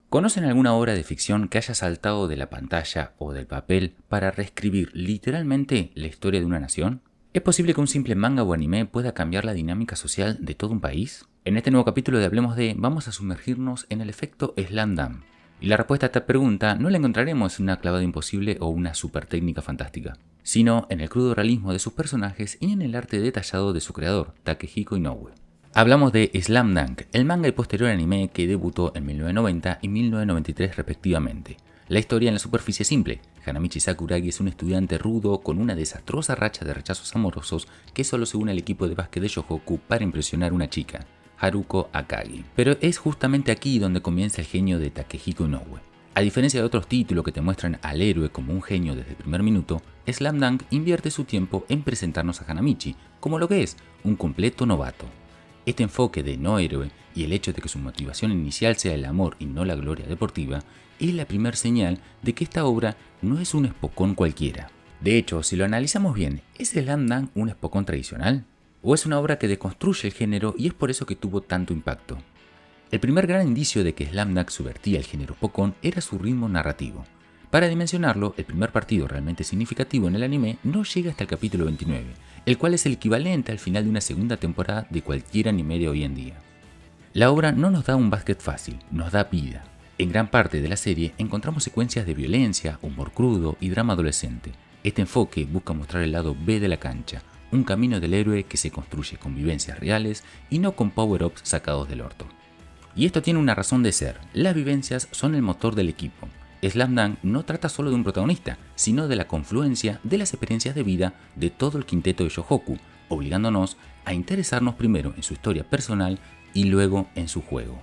¿Conocen alguna obra de ficción que haya saltado de la pantalla o del papel para reescribir literalmente la historia de una nación? ¿Es posible que un simple manga o anime pueda cambiar la dinámica social de todo un país? En este nuevo capítulo de Hablemos de, vamos a sumergirnos en el efecto Slam Dunk. Y la respuesta a esta pregunta no la encontraremos en una clavada imposible o una super técnica fantástica, sino en el crudo realismo de sus personajes y en el arte detallado de su creador, Takehiko Inoue. Hablamos de Slam Dunk, el manga y posterior anime que debutó en 1990 y 1993 respectivamente. La historia en la superficie es simple. Hanamichi Sakuragi es un estudiante rudo con una desastrosa racha de rechazos amorosos que solo se une al equipo de básquet de Yohoku para impresionar a una chica, Haruko Akagi. Pero es justamente aquí donde comienza el genio de Takehiko Inoue. A diferencia de otros títulos que te muestran al héroe como un genio desde el primer minuto, Slam Dunk invierte su tiempo en presentarnos a Hanamichi como lo que es, un completo novato. Este enfoque de no héroe y el hecho de que su motivación inicial sea el amor y no la gloria deportiva es la primera señal de que esta obra no es un espocón cualquiera. De hecho, si lo analizamos bien, ¿es Slam Dunk un espocón tradicional? ¿O es una obra que deconstruye el género y es por eso que tuvo tanto impacto? El primer gran indicio de que Slam Dunk subvertía el género espocón era su ritmo narrativo. Para dimensionarlo, el primer partido realmente significativo en el anime no llega hasta el capítulo 29, el cual es el equivalente al final de una segunda temporada de cualquier anime de hoy en día. La obra no nos da un básquet fácil, nos da vida. En gran parte de la serie encontramos secuencias de violencia, humor crudo y drama adolescente. Este enfoque busca mostrar el lado B de la cancha, un camino del héroe que se construye con vivencias reales y no con power-ups sacados del orto. Y esto tiene una razón de ser, las vivencias son el motor del equipo. Slam Dunk no trata solo de un protagonista, sino de la confluencia de las experiencias de vida de todo el quinteto de Yohoku, obligándonos a interesarnos primero en su historia personal y luego en su juego.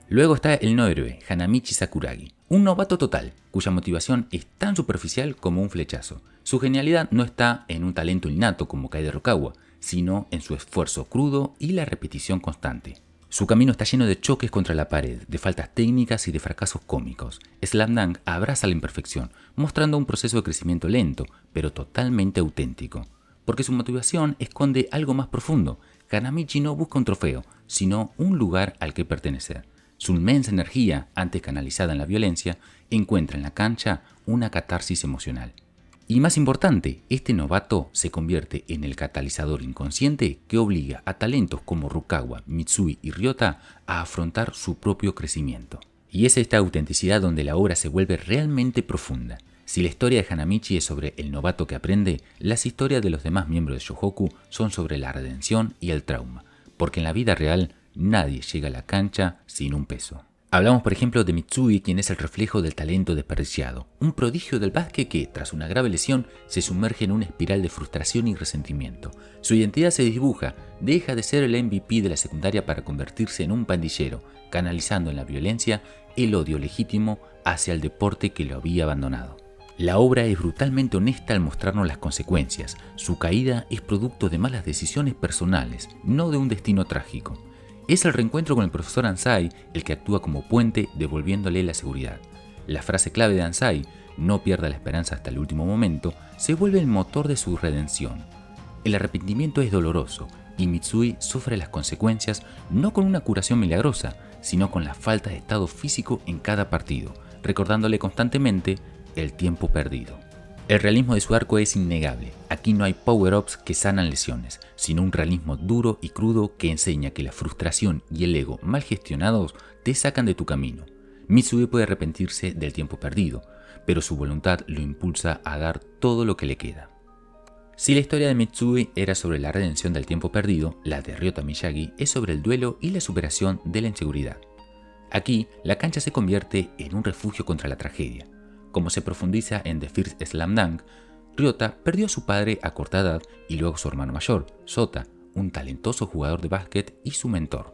Luego está el no héroe, Hanamichi Sakuragi, un novato total, cuya motivación es tan superficial como un flechazo. Su genialidad no está en un talento innato como Kaede Rokawa, sino en su esfuerzo crudo y la repetición constante. Su camino está lleno de choques contra la pared, de faltas técnicas y de fracasos cómicos. Slam Dunk abraza la imperfección, mostrando un proceso de crecimiento lento, pero totalmente auténtico. Porque su motivación esconde algo más profundo. Hanamichi no busca un trofeo, sino un lugar al que pertenecer. Su inmensa energía, antes canalizada en la violencia, encuentra en la cancha una catarsis emocional. Y más importante, este novato se convierte en el catalizador inconsciente que obliga a talentos como Rukawa, Mitsui y Ryota a afrontar su propio crecimiento. Y es esta autenticidad donde la obra se vuelve realmente profunda. Si la historia de Hanamichi es sobre el novato que aprende, las historias de los demás miembros de Yohoku son sobre la redención y el trauma, porque en la vida real nadie llega a la cancha sin un peso. Hablamos por ejemplo de Mitsui, quien es el reflejo del talento desperdiciado, un prodigio del básquet que, tras una grave lesión, se sumerge en una espiral de frustración y resentimiento. Su identidad se desdibuja, deja de ser el MVP de la secundaria para convertirse en un pandillero, canalizando en la violencia el odio legítimo hacia el deporte que lo había abandonado. La obra es brutalmente honesta al mostrarnos las consecuencias. Su caída es producto de malas decisiones personales, no de un destino trágico. Es el reencuentro con el profesor Ansai el que actúa como puente devolviéndole la seguridad. La frase clave de Ansai, no pierda la esperanza hasta el último momento, se vuelve el motor de su redención. El arrepentimiento es doloroso y Mitsui sufre las consecuencias no con una curación milagrosa, sino con la falta de estado físico en cada partido, recordándole constantemente el tiempo perdido. El realismo de su arco es innegable. Aquí no hay power-ups que sanan lesiones, sino un realismo duro y crudo que enseña que la frustración y el ego mal gestionados te sacan de tu camino. Mitsui puede arrepentirse del tiempo perdido, pero su voluntad lo impulsa a dar todo lo que le queda. Si la historia de Mitsui era sobre la redención del tiempo perdido, la de Ryota Miyagi es sobre el duelo y la superación de la inseguridad. Aquí, la cancha se convierte en un refugio contra la tragedia. Como se profundiza en The First Slam Dunk, Ryota perdió a su padre a corta edad y luego a su hermano mayor, Sota, un talentoso jugador de básquet y su mentor.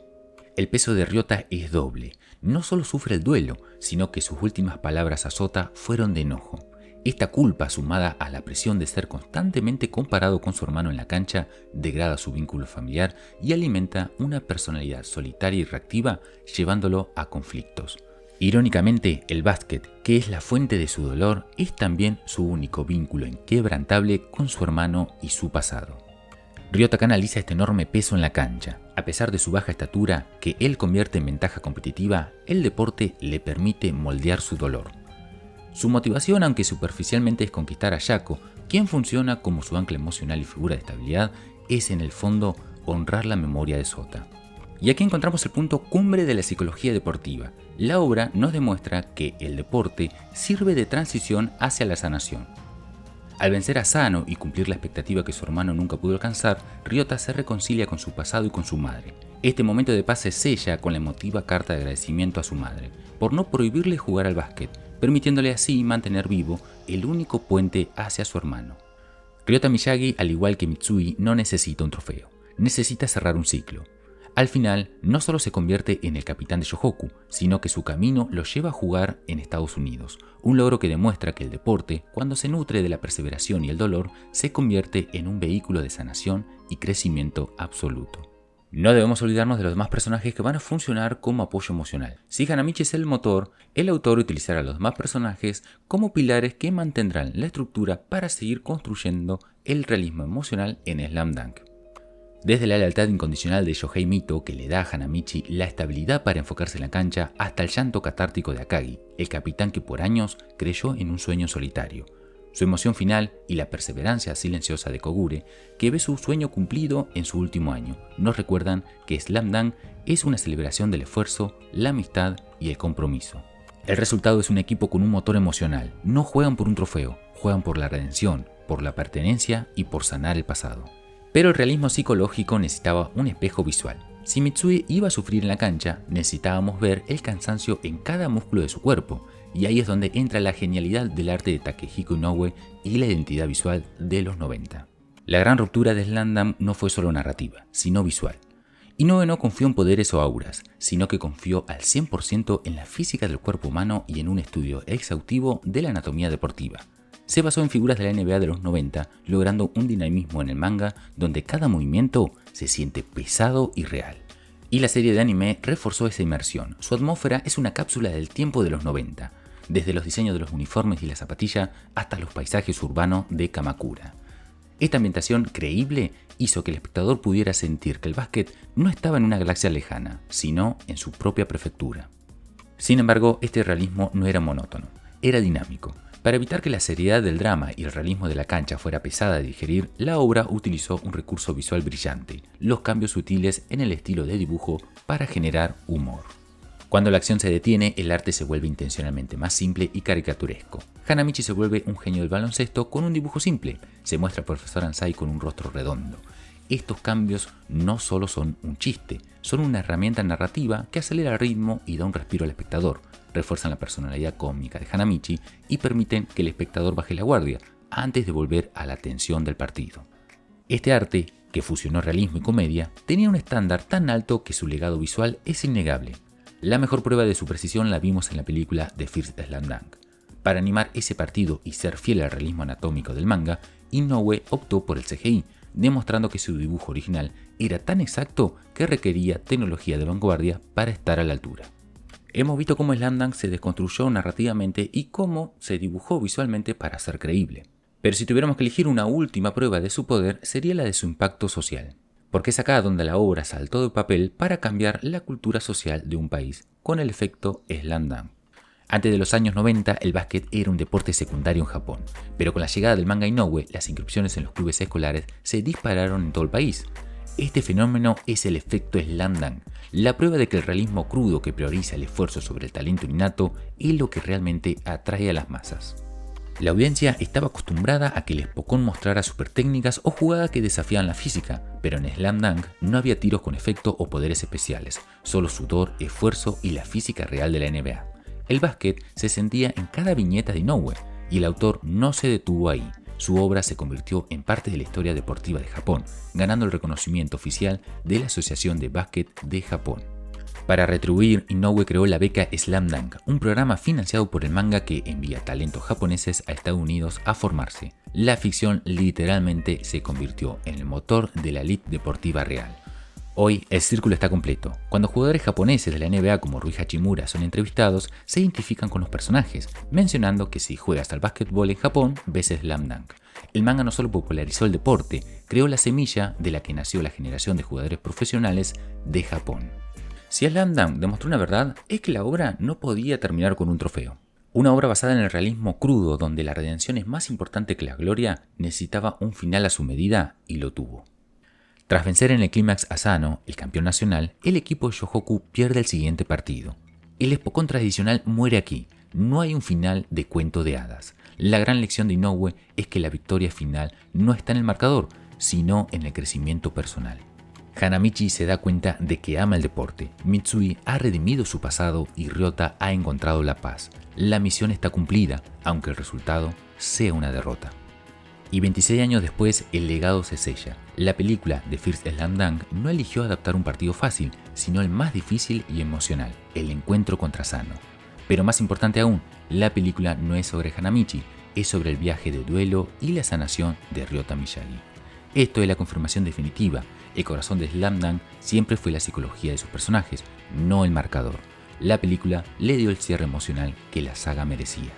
El peso de Ryota es doble. No solo sufre el duelo, sino que sus últimas palabras a Sota fueron de enojo. Esta culpa, sumada a la presión de ser constantemente comparado con su hermano en la cancha, degrada su vínculo familiar y alimenta una personalidad solitaria y reactiva, llevándolo a conflictos. Irónicamente, el básquet, que es la fuente de su dolor, es también su único vínculo inquebrantable con su hermano y su pasado. Ryota canaliza este enorme peso en la cancha. A pesar de su baja estatura, que él convierte en ventaja competitiva, el deporte le permite moldear su dolor. Su motivación, aunque superficialmente es conquistar a Yako, quien funciona como su ancla emocional y figura de estabilidad, es en el fondo honrar la memoria de Sota. Y aquí encontramos el punto cumbre de la psicología deportiva. La obra nos demuestra que el deporte sirve de transición hacia la sanación. Al vencer a Sano y cumplir la expectativa que su hermano nunca pudo alcanzar, Ryota se reconcilia con su pasado y con su madre. Este momento de paz se sella con la emotiva carta de agradecimiento a su madre, por no prohibirle jugar al básquet, permitiéndole así mantener vivo el único puente hacia su hermano. Ryota Miyagi, al igual que Mitsui, no necesita un trofeo, necesita cerrar un ciclo. Al final, no solo se convierte en el capitán de Yohoku, sino que su camino lo lleva a jugar en Estados Unidos, un logro que demuestra que el deporte, cuando se nutre de la perseveración y el dolor, se convierte en un vehículo de sanación y crecimiento absoluto. No debemos olvidarnos de los demás personajes que van a funcionar como apoyo emocional. Si Hanamichi es el motor, el autor utilizará a los demás personajes como pilares que mantendrán la estructura para seguir construyendo el realismo emocional en Slam Dunk. Desde la lealtad incondicional de Yohei Mito, que le da a Hanamichi la estabilidad para enfocarse en la cancha, hasta el llanto catártico de Akagi, el capitán que por años creyó en un sueño solitario. Su emoción final y la perseverancia silenciosa de Kogure, que ve su sueño cumplido en su último año, nos recuerdan que Slam Dunk es una celebración del esfuerzo, la amistad y el compromiso. El resultado es un equipo con un motor emocional. No juegan por un trofeo, juegan por la redención, por la pertenencia y por sanar el pasado. Pero el realismo psicológico necesitaba un espejo visual. Si Mitsui iba a sufrir en la cancha, necesitábamos ver el cansancio en cada músculo de su cuerpo, y ahí es donde entra la genialidad del arte de Takehiko Inoue y la identidad visual de los 90. La gran ruptura de Slam Dunk no fue solo narrativa, sino visual. Inoue no confió en poderes o auras, sino que confió al 100% en la física del cuerpo humano y en un estudio exhaustivo de la anatomía deportiva. Se basó en figuras de la NBA de los 90, logrando un dinamismo en el manga donde cada movimiento se siente pesado y real. Y la serie de anime reforzó esa inmersión. Su atmósfera es una cápsula del tiempo de los 90, desde los diseños de los uniformes y la zapatilla hasta los paisajes urbanos de Kamakura. Esta ambientación creíble hizo que el espectador pudiera sentir que el básquet no estaba en una galaxia lejana, sino en su propia prefectura. Sin embargo, este realismo no era monótono, era dinámico. Para evitar que la seriedad del drama y el realismo de la cancha fuera pesada de digerir, la obra utilizó un recurso visual brillante, los cambios sutiles en el estilo de dibujo para generar humor. Cuando la acción se detiene, el arte se vuelve intencionalmente más simple y caricaturesco. Hanamichi se vuelve un genio del baloncesto con un dibujo simple, se muestra al profesor Ansai con un rostro redondo. Estos cambios no solo son un chiste, son una herramienta narrativa que acelera el ritmo y da un respiro al espectador, refuerzan la personalidad cómica de Hanamichi y permiten que el espectador baje la guardia antes de volver a la tensión del partido. Este arte, que fusionó realismo y comedia, tenía un estándar tan alto que su legado visual es innegable. La mejor prueba de su precisión la vimos en la película The First Slam Dunk. Para animar ese partido y ser fiel al realismo anatómico del manga, Inoue optó por el CGI, demostrando que su dibujo original era tan exacto que requería tecnología de vanguardia para estar a la altura. Hemos visto cómo Slam Dunk se desconstruyó narrativamente y cómo se dibujó visualmente para ser creíble. Pero si tuviéramos que elegir una última prueba de su poder, sería la de su impacto social. Porque es acá donde la obra saltó de papel para cambiar la cultura social de un país, con el efecto Slam Dunk. Antes de los años 90, el básquet era un deporte secundario en Japón, pero con la llegada del manga Inoue, las inscripciones en los clubes escolares se dispararon en todo el país. Este fenómeno es el efecto Slam Dunk, la prueba de que el realismo crudo que prioriza el esfuerzo sobre el talento innato es lo que realmente atrae a las masas. La audiencia estaba acostumbrada a que el Spokon mostrara super técnicas o jugadas que desafiaban la física, pero en Slam Dunk no había tiros con efecto o poderes especiales, solo sudor, esfuerzo y la física real de la NBA. El básquet se sentía en cada viñeta de Inoue, y el autor no se detuvo ahí. Su obra se convirtió en parte de la historia deportiva de Japón, ganando el reconocimiento oficial de la Asociación de Básquet de Japón. Para retribuir, Inoue creó la beca Slam Dunk, un programa financiado por el manga que envía talentos japoneses a Estados Unidos a formarse. La ficción literalmente se convirtió en el motor de la elite deportiva real. Hoy el círculo está completo. Cuando jugadores japoneses de la NBA como Rui Hachimura son entrevistados, se identifican con los personajes, mencionando que si juegas al básquetbol en Japón, ves Slam Dunk. El manga no solo popularizó el deporte, creó la semilla de la que nació la generación de jugadores profesionales de Japón. Si Slam Dunk demostró una verdad, es que la obra no podía terminar con un trofeo. Una obra basada en el realismo crudo, donde la redención es más importante que la gloria, necesitaba un final a su medida y lo tuvo. Tras vencer en el clímax a Sano, el campeón nacional, el equipo de Yohoku pierde el siguiente partido. El espocón tradicional muere aquí. No hay un final de cuento de hadas. La gran lección de Inoue es que la victoria final no está en el marcador, sino en el crecimiento personal. Hanamichi se da cuenta de que ama el deporte, Mitsui ha redimido su pasado y Ryota ha encontrado la paz. La misión está cumplida, aunque el resultado sea una derrota. Y 26 años después, el legado se sella. La película The First Slam Dunk no eligió adaptar un partido fácil, sino el más difícil y emocional, el encuentro contra Sano. Pero más importante aún, la película no es sobre Hanamichi, es sobre el viaje de duelo y la sanación de Ryota Miyagi. Esto es la confirmación definitiva. El corazón de Slam Dunk siempre fue la psicología de sus personajes, no el marcador. La película le dio el cierre emocional que la saga merecía.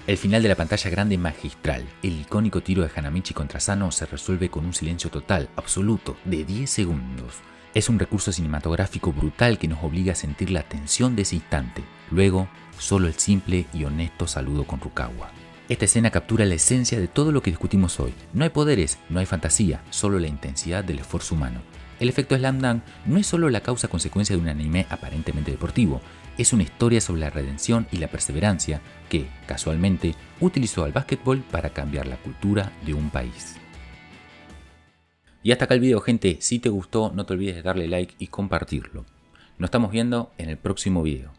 El final de la pantalla grande magistral, el icónico tiro de Hanamichi contra Sano se resuelve con un silencio total, absoluto, de 10 segundos. Es un recurso cinematográfico brutal que nos obliga a sentir la tensión de ese instante. Luego, solo el simple y honesto saludo con Rukawa. Esta escena captura la esencia de todo lo que discutimos hoy. No hay poderes, no hay fantasía, solo la intensidad del esfuerzo humano. El efecto Slam Dunk no es solo la causa-consecuencia de un anime aparentemente deportivo, es una historia sobre la redención y la perseverancia que, casualmente, utilizó al básquetbol para cambiar la cultura de un país. Y hasta acá el video, gente. Si te gustó, no te olvides de darle like y compartirlo. Nos estamos viendo en el próximo video.